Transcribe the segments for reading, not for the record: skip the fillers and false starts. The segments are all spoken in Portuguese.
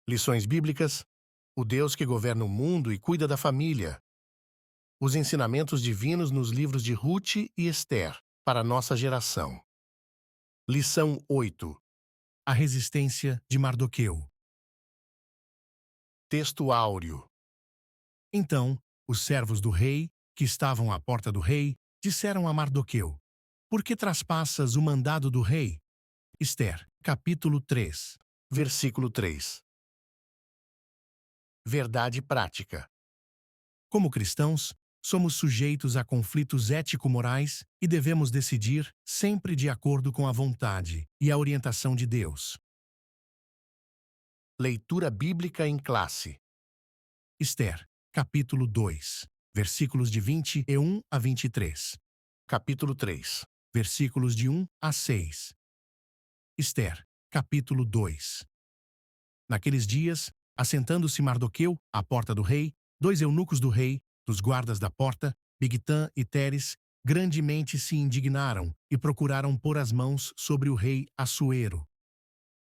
Lições bíblicas: o Deus que governa o mundo e cuida da família. Os ensinamentos divinos nos livros de Ruth e Esther, para nossa geração. Lição 8. A resistência de Mardoqueu. Texto áureo. Então, os servos do rei, que estavam à porta do rei, disseram a Mardoqueu: Por que traspassas o mandado do rei? Esther, capítulo 3. Versículo 3. Verdade prática. Como cristãos, somos sujeitos a conflitos ético-morais e devemos decidir sempre de acordo com a vontade e a orientação de Deus. Leitura bíblica em classe. Esther, capítulo 2, versículos de 21 a 23. Capítulo 3. Versículos de 1 a 6. Esther, capítulo 2. Naqueles dias, assentando-se Mardoqueu à porta do rei, 2 eunucos do rei, dos guardas da porta, Bigtã e Teres, grandemente se indignaram e procuraram pôr as mãos sobre o rei Assuero.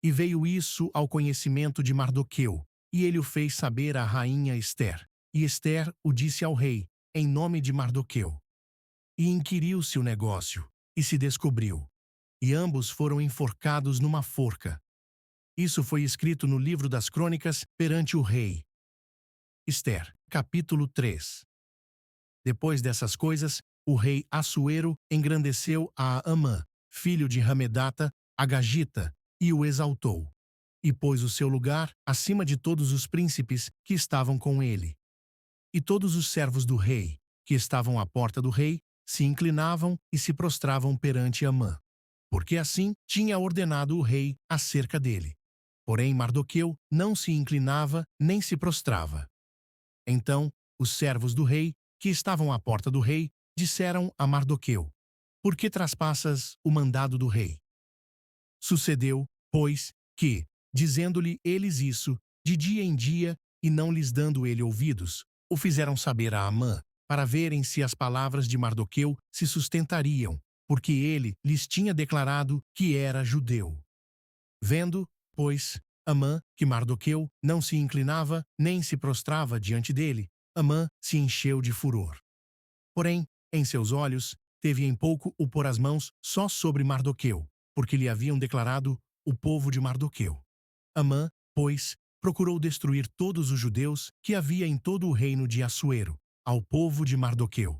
E veio isso ao conhecimento de Mardoqueu, e ele o fez saber à rainha Esther. E Esther o disse ao rei, em nome de Mardoqueu. E inquiriu-se o negócio, e se descobriu. E ambos foram enforcados numa forca. Isso foi escrito no livro das crônicas perante o rei. Esther, capítulo 3. Depois dessas coisas, o rei Assuero engrandeceu a Amã, filho de Ramedata, Agagita, e o exaltou. E pôs o seu lugar acima de todos os príncipes que estavam com ele. E todos os servos do rei, que estavam à porta do rei, se inclinavam e se prostravam perante Amã, porque assim tinha ordenado o rei acerca dele. Porém Mardoqueu não se inclinava nem se prostrava. Então os servos do rei, que estavam à porta do rei, disseram a Mardoqueu: Por que traspassas o mandado do rei? Sucedeu, pois, que, dizendo-lhe eles isso, de dia em dia, e não lhes dando ele ouvidos, o fizeram saber a Amã, para verem se as palavras de Mardoqueu se sustentariam, porque ele lhes tinha declarado que era judeu. Vendo, pois, Amã que Mardoqueu não se inclinava nem se prostrava diante dele, Amã se encheu de furor. Porém, em seus olhos, teve em pouco o pôr as mãos só sobre Mardoqueu, porque lhe haviam declarado o povo de Mardoqueu. Amã, pois, procurou destruir todos os judeus que havia em todo o reino de Assuero, ao povo de Mardoqueu.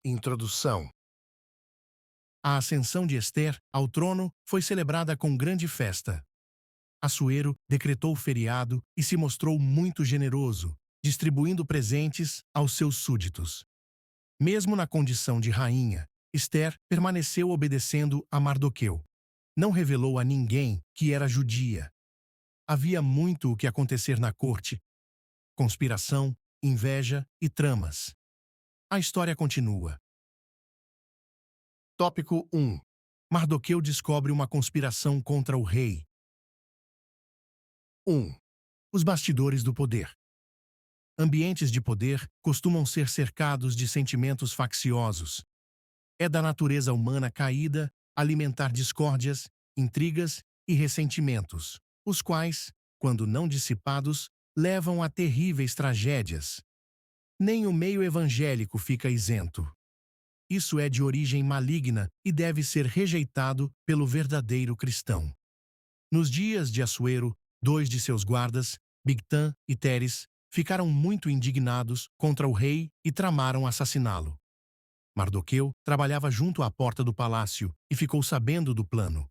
Introdução. A ascensão de Esther ao trono foi celebrada com grande festa. Assuero decretou feriado e se mostrou muito generoso, distribuindo presentes aos seus súditos. Mesmo na condição de rainha, Esther permaneceu obedecendo a Mardoqueu. Não revelou a ninguém que era judia. Havia muito o que acontecer na corte: conspiração, inveja e tramas. A história continua. Tópico 1. Mardoqueu descobre uma conspiração contra o rei. 1. Os bastidores do poder. Ambientes de poder costumam ser cercados de sentimentos facciosos. É da natureza humana caída alimentar discórdias, intrigas e ressentimentos, os quais, quando não dissipados, levam a terríveis tragédias. Nem o meio evangélico fica isento. Isso é de origem maligna e deve ser rejeitado pelo verdadeiro cristão. Nos dias de Assuero, 2 de seus guardas, Bigtã e Teres, ficaram muito indignados contra o rei e tramaram assassiná-lo. Mardoqueu trabalhava junto à porta do palácio e ficou sabendo do plano.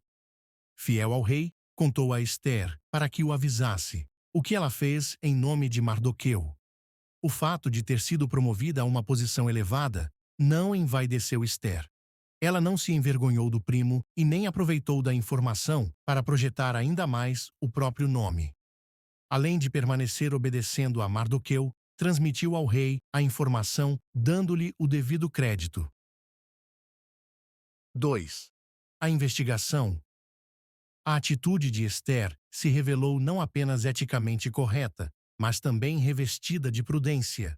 Fiel ao rei, contou a Esther para que o avisasse, o que ela fez em nome de Mardoqueu. O fato de ter sido promovida a uma posição elevada não envaideceu Esther. Ela não se envergonhou do primo e nem aproveitou da informação para projetar ainda mais o próprio nome. Além de permanecer obedecendo a Mardoqueu, transmitiu ao rei a informação, dando-lhe o devido crédito. 2. A investigação. A atitude de Esther se revelou não apenas eticamente correta, mas também revestida de prudência.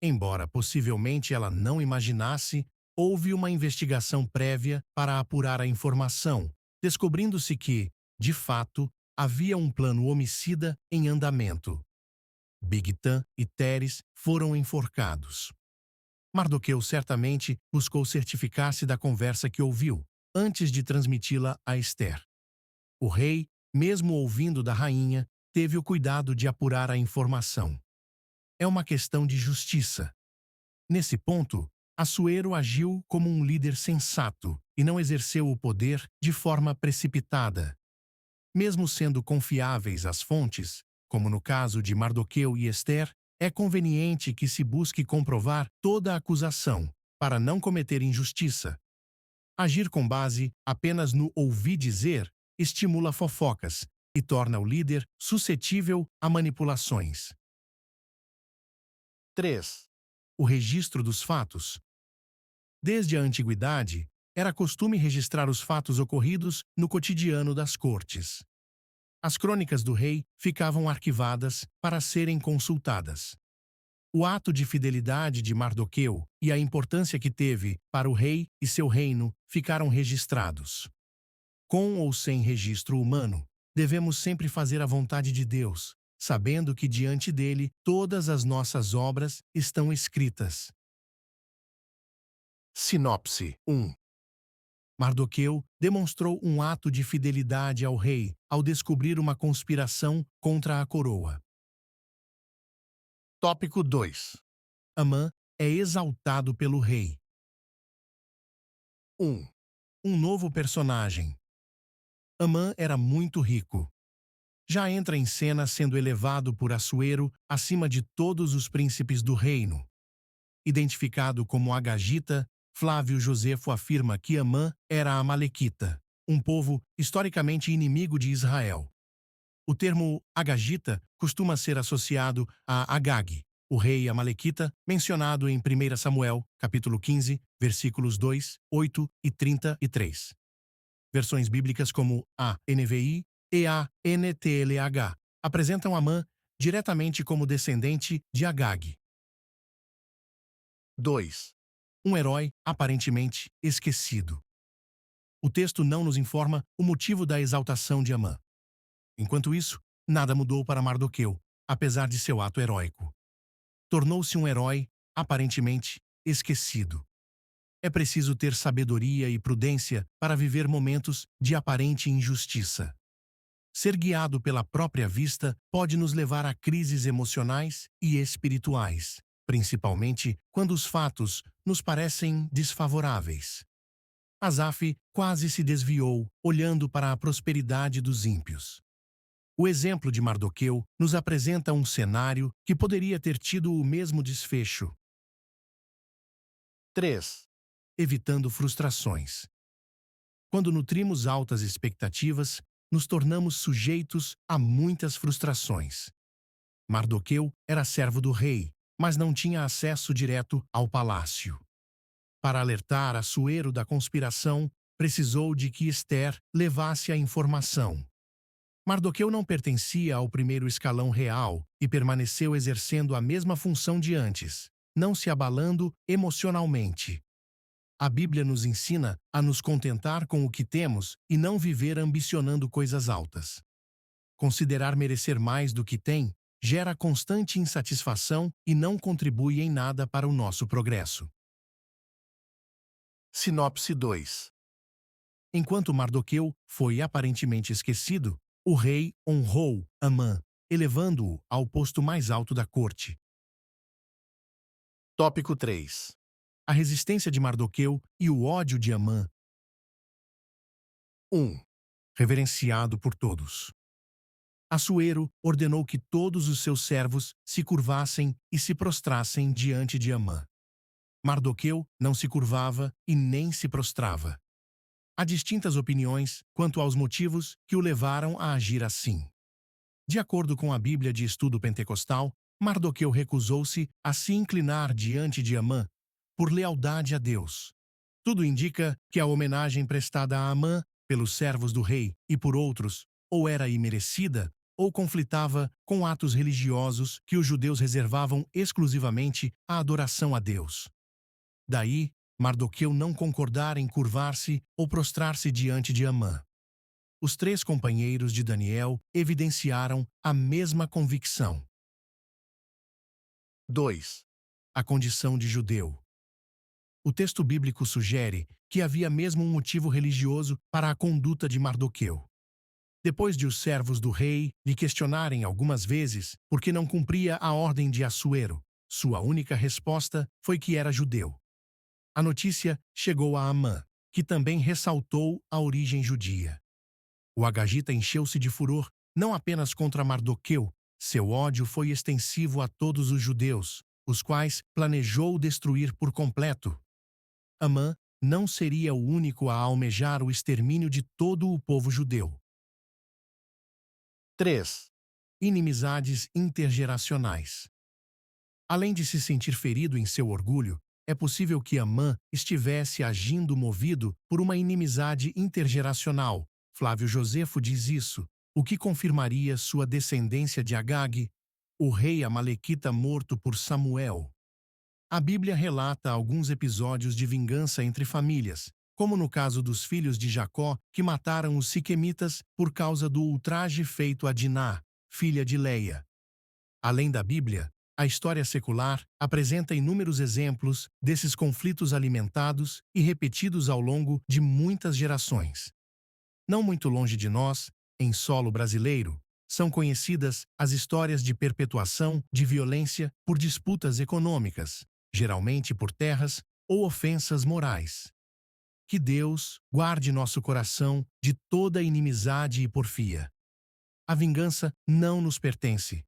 Embora possivelmente ela não imaginasse, houve uma investigação prévia para apurar a informação, descobrindo-se que, de fato, havia um plano homicida em andamento. Bigtan e Teres foram enforcados. Mardoqueu certamente buscou certificar-se da conversa que ouviu, antes de transmiti-la a Ester. O rei, mesmo ouvindo da rainha, teve o cuidado de apurar a informação. É uma questão de justiça. Nesse ponto, Assuero agiu como um líder sensato e não exerceu o poder de forma precipitada. Mesmo sendo confiáveis as fontes, como no caso de Mardoqueu e Ester, é conveniente que se busque comprovar toda a acusação, para não cometer injustiça. Agir com base apenas no ouvi dizer estimula fofocas e torna o líder suscetível a manipulações. 3. O registro dos fatos. Desde a antiguidade, era costume registrar os fatos ocorridos no cotidiano das cortes. As crônicas do rei ficavam arquivadas para serem consultadas. O ato de fidelidade de Mardoqueu e a importância que teve para o rei e seu reino ficaram registrados. Com ou sem registro humano, devemos sempre fazer a vontade de Deus, sabendo que diante dele todas as nossas obras estão escritas. Sinopse 1. Mardoqueu demonstrou um ato de fidelidade ao rei ao descobrir uma conspiração contra a coroa. Tópico 2. Amã é exaltado pelo rei. 1. Um novo personagem. Amã era muito rico. Já entra em cena sendo elevado por Assuero acima de todos os príncipes do reino. Identificado como Agagita, Flávio Josefo afirma que Amã era amalequita, um povo historicamente inimigo de Israel. O termo Agagita costuma ser associado a Agag, o rei amalequita, mencionado em 1 Samuel, capítulo 15, versículos 2, 8 e 33. Versões bíblicas como a NVI e a NTLH apresentam Amã diretamente como descendente de Agag. 2. Um herói aparentemente esquecido. O texto não nos informa o motivo da exaltação de Amã. Enquanto isso, nada mudou para Mardoqueu, apesar de seu ato heróico. Tornou-se um herói aparentemente esquecido. É preciso ter sabedoria e prudência para viver momentos de aparente injustiça. Ser guiado pela própria vista pode nos levar a crises emocionais e espirituais, principalmente quando os fatos nos parecem desfavoráveis. Asaf quase se desviou, olhando para a prosperidade dos ímpios. O exemplo de Mardoqueu nos apresenta um cenário que poderia ter tido o mesmo desfecho. 3. Evitando frustrações. Quando nutrimos altas expectativas, nos tornamos sujeitos a muitas frustrações. Mardoqueu era servo do rei, mas não tinha acesso direto ao palácio. Para alertar Assuero da conspiração, precisou de que Ester levasse a informação. Mardoqueu não pertencia ao primeiro escalão real e permaneceu exercendo a mesma função de antes, não se abalando emocionalmente. A Bíblia nos ensina a nos contentar com o que temos e não viver ambicionando coisas altas. Considerar merecer mais do que tem gera constante insatisfação e não contribui em nada para o nosso progresso. Sinopse 2. Enquanto Mardoqueu foi aparentemente esquecido, o rei honrou Amã, elevando-o ao posto mais alto da corte. Tópico 3. A resistência de Mardoqueu e o ódio de Amã. 1. Reverenciado por todos. Assuero ordenou que todos os seus servos se curvassem e se prostrassem diante de Amã. Mardoqueu não se curvava e nem se prostrava. Há distintas opiniões quanto aos motivos que o levaram a agir assim. De acordo com a Bíblia de Estudo Pentecostal, Mardoqueu recusou-se a se inclinar diante de Amã por lealdade a Deus. Tudo indica que a homenagem prestada a Amã pelos servos do rei e por outros ou era imerecida ou conflitava com atos religiosos que os judeus reservavam exclusivamente à adoração a Deus. Daí, Mardoqueu não concordar em curvar-se ou prostrar-se diante de Amã. os 3 companheiros de Daniel evidenciaram a mesma convicção: 2. a condição de judeu. O texto bíblico sugere que havia mesmo um motivo religioso para a conduta de Mardoqueu. Depois de os servos do rei lhe questionarem algumas vezes por que não cumpria a ordem de Assuero, sua única resposta foi que era judeu. A notícia chegou a Amã, que também ressaltou a origem judia. O agagita encheu-se de furor, não apenas contra Mardoqueu, seu ódio foi extensivo a todos os judeus, os quais planejou destruir por completo. Amã não seria o único a almejar o extermínio de todo o povo judeu. 3. Inimizades intergeracionais. Além de se sentir ferido em seu orgulho, é possível que Amã estivesse agindo movido por uma inimizade intergeracional. Flávio Josefo diz isso, o que confirmaria sua descendência de Agag, o rei amalequita morto por Samuel. A Bíblia relata alguns episódios de vingança entre famílias, como no caso dos filhos de Jacó, que mataram os siquemitas por causa do ultraje feito a Diná, filha de Leia. Além da Bíblia, a história secular apresenta inúmeros exemplos desses conflitos alimentados e repetidos ao longo de muitas gerações. Não muito longe de nós, em solo brasileiro, são conhecidas as histórias de perpetuação de violência por disputas econômicas, geralmente por terras ou ofensas morais. Que Deus guarde nosso coração de toda inimizade e porfia. A vingança não nos pertence.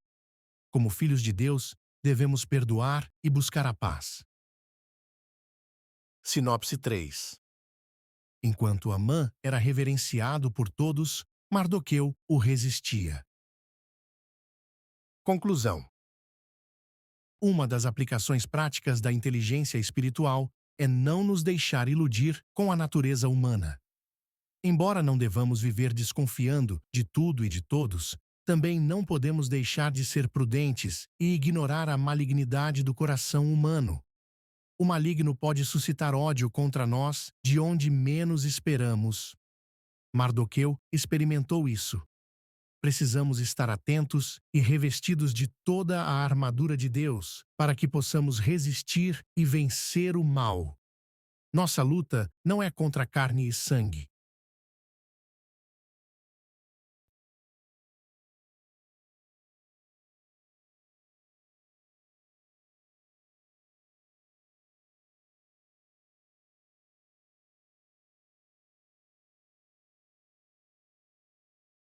Como filhos de Deus, devemos perdoar e buscar a paz. Sinopse 3. Enquanto Amã era reverenciado por todos, Mardoqueu o resistia. Conclusão. Uma das aplicações práticas da inteligência espiritual é não nos deixar iludir com a natureza humana. Embora não devamos viver desconfiando de tudo e de todos, também não podemos deixar de ser prudentes e ignorar a malignidade do coração humano. O maligno pode suscitar ódio contra nós de onde menos esperamos. Mardoqueu experimentou isso. Precisamos estar atentos e revestidos de toda a armadura de Deus para que possamos resistir e vencer o mal. Nossa luta não é contra carne e sangue,